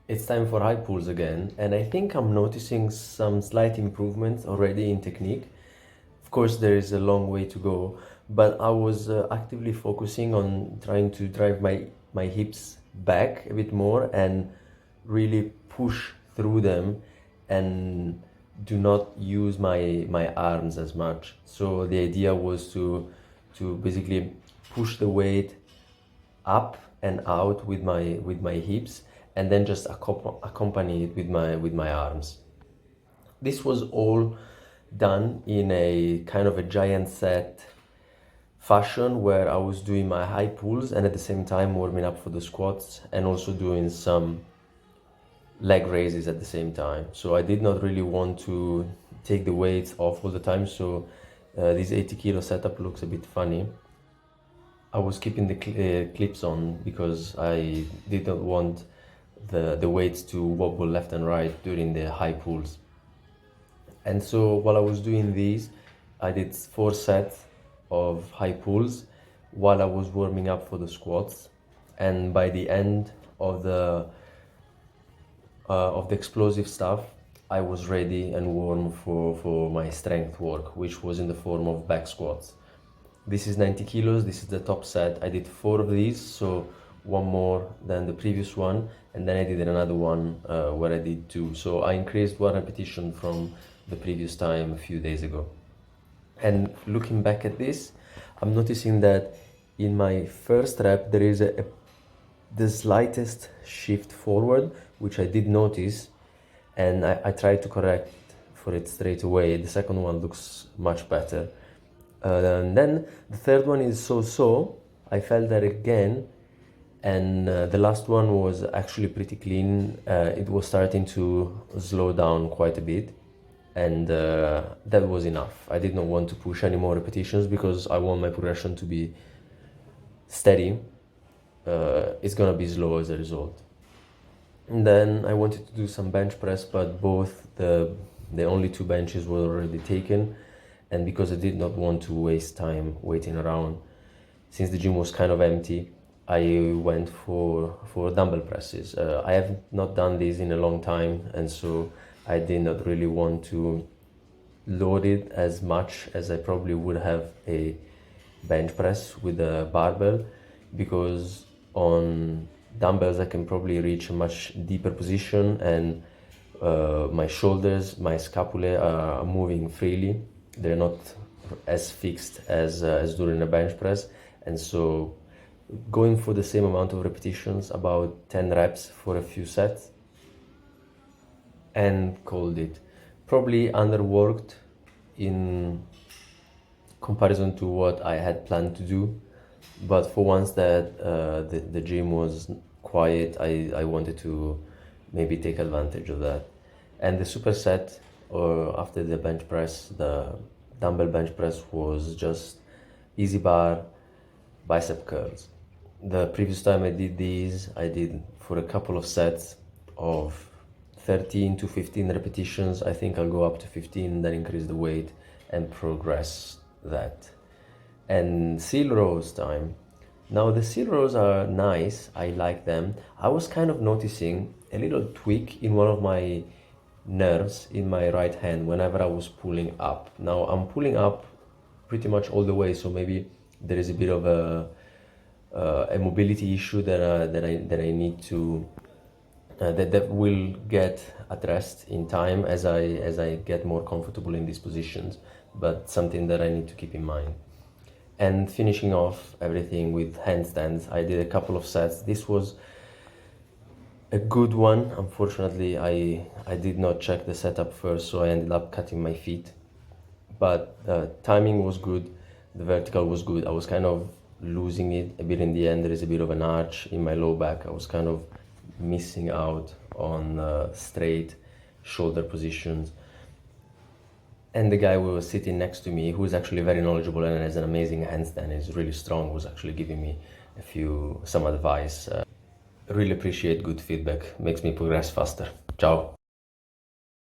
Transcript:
It's time for high pulls again, and I think I'm noticing some slight improvements already in technique. Of course, there is a long way to go, but I was actively focusing on trying to drive my hips back a bit more and really push through them and do not use my arms as much. So the idea was to basically push the weight up and out with my hips, and then just accompany it with my arms. This was all done in a kind of a giant set fashion where I was doing my high pulls and at the same time warming up for the squats and also doing some leg raises at the same time. So I did not really want to take the weights off all the time, so this 80 kilo setup looks a bit funny. I was keeping the clips on because I did not want the weights to wobble left and right during the high pulls. And so while I was doing these, I did 4 sets of high pulls while I was warming up for the squats. And by the end of the explosive stuff, I was ready and warm for my strength work, which was in the form of back squats. This is 90 kilos, this is the top set. I did 4 of these, so one more than the previous one, and then I did another one where I did 2. So I increased 1 repetition from the previous time a few days ago. And looking back at this, I'm noticing that in my first rep there is the slightest shift forward, which I did notice, and I tried to correct for it straight away. The second one looks much better. And then the third one is so-so. I felt that again, and the last one was actually pretty clean. It was starting to slow down quite a bit, and that was enough. I did not want to push any more repetitions because I want my progression to be steady. It's gonna be slow as a result. And then I wanted to do some bench press, but both the only 2 benches were already taken. And because I did not want to waste time waiting around, since the gym was kind of empty, I went for dumbbell presses. I have not done these in a long time, and so I did not really want to load it as much as I probably would have a bench press with a barbell, because on dumbbells I can probably reach a much deeper position, and my shoulders, my scapulae are moving freely. They're not as fixed as during a bench press, and so going for the same amount of repetitions, about 10 reps for a few sets, and called it. Probably underworked in comparison to what I had planned to do, but for once that the gym was quiet, I wanted to maybe take advantage of that. And the superset, or after the bench press, the dumbbell bench press, was just easy bar bicep curls. The previous time I did these, I did for a couple of sets of 13 to 15 repetitions. I think I'll go up to 15, then increase the weight and progress that. And seal rows time. Now the seal rows are nice, I like them. I was kind of noticing a little tweak in one of my nerves in my right hand whenever I was pulling up. Now I'm pulling up pretty much all the way, so maybe there is a bit of a mobility issue that I need to that will get addressed in time as I get more comfortable in these positions, but something that I need to keep in mind. And finishing off everything with handstands, I did a couple of sets. This was a good one. Unfortunately, I did not check the setup first, so I ended up cutting my feet. But timing was good, the vertical was good. I was kind of losing it a bit in the end. There is a bit of an arch in my low back. I was kind of missing out on straight shoulder positions. And the guy who was sitting next to me, who is actually very knowledgeable and has an amazing handstand, is really strong, was actually giving me some advice. Really appreciate good feedback, makes me progress faster. Ciao.